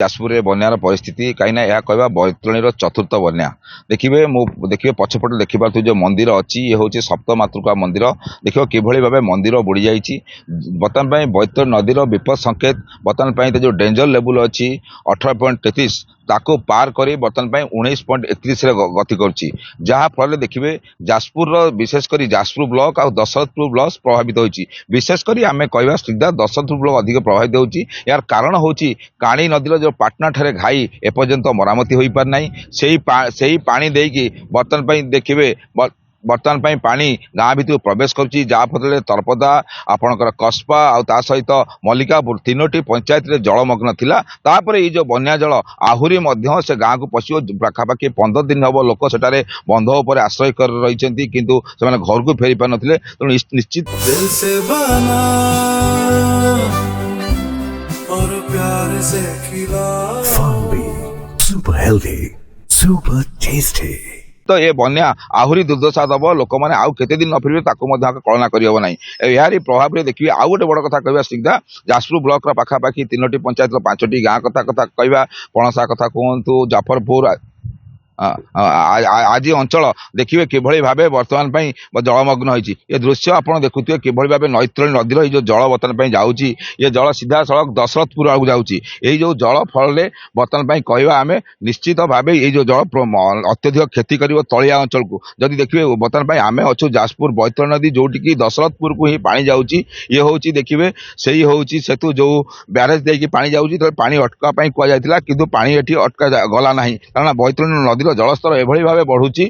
जाजपुर में बन्यार परिस्थिति कहीं यह कहवा बैतरणीर चतुर्थ बन्या देखिए पछपटे देखिपे जो मंदिर अच्छी ये हूँ सप्त मातृका मंदिर देख कि भाव मंदिर बुड़ी जाइए बर्तमान बैतरणी नदीर विपद संकेत बर्तमान जो डेंजर लेवल अच्छी 18.33 ताको पार कर बर्तमान 19.31 गति करुच्ची जहाँफल देखिए जाजपुर विशेषकर जाजपुर ब्लॉक और दशरथपुर ब्लॉक प्रभावित होती विशेषकर आम कह सीधा दशरथपुर ब्लॉक अधिक प्रभावित होती यार कारण हूँ काणी नदीर जो पाटना ठारे घाई एपर्यंत मरामती हो पारना से पानी देकी बर्तमान देखिए बर्तमान पानी गाँ भितर प्रवेश करुच्ची जहाँफल तरपदा आपणकर कस्बा आ सहित मल्लिकापुर तीनोटी पंचायत रे जलमग्न थिला तापर ये जो बन्या जल आहुरी मध्य से गाँ को पशिव पाखापाखि 15 दिन हम लोक सेठारे बंध उपर आश्रय कर रही किंतु से घर को फेरी पार नथिले तेणु निश्चित दिल से बना और प्यार से खिला सुपर हेल्दी सुपर टेस्टी तो ये बन्या आहुरी दुर्दशा दब लोक मैंने आउ केते दिन न फिरबे ताको मध्य कल्पना करहब ना यार प्रभाव में देखिए आउ गोटे बड़ कथा कहवा सीधा जाजपुर ब्लॉक पाखापाखि 3टी पंचायत 5टी गाँ कथा कहवा पणसा कथा कहतु जाफरपुर आज अंचल देखिए किभली भाव बर्तमान जलमग्न होती ये दृश्य आपड़ देखुए किभली भाव नैतरणी नदीर जो जल बर्तमान जाऊँगी ये जल सीधा सड़क दशरथपुर आगे जाऊँगी यही जो जल फल बर्तमान कहवा आम निश्चित भाव ये जो जल अत्यधिक क्षति कर तलिया अंचल को जदि देखिए बर्तमान आम अच्छु जाजपुर बैतरणी नदी जोटि दशरथपुर को ही पानी जाऊँगी ये हूँ देखिए से हूँ सेतु जो ब्यारेज देकी पानी जाऊँगी तो पानी अटका कहला कि पानी एटी अटका गला ना कारण बैतरणी नदी जलस्तर एभली भाव बढ़ुची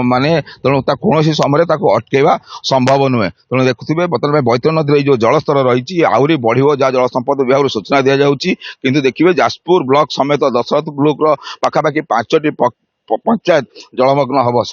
माने तेणु कौन समय अटकेवा संभव नुहे तेणु देखुए बर्तमान बैतरणी नदी जो जलस्तर रही आहरी बढ़ो जहाँ जल संपद विभाग सूचना दि जाऊँगी किंतु देखिए जाजपुर ब्लॉक समेत दशरथ ब्लॉक पाखापाखि 5टी पंचायत जलमग्न हम।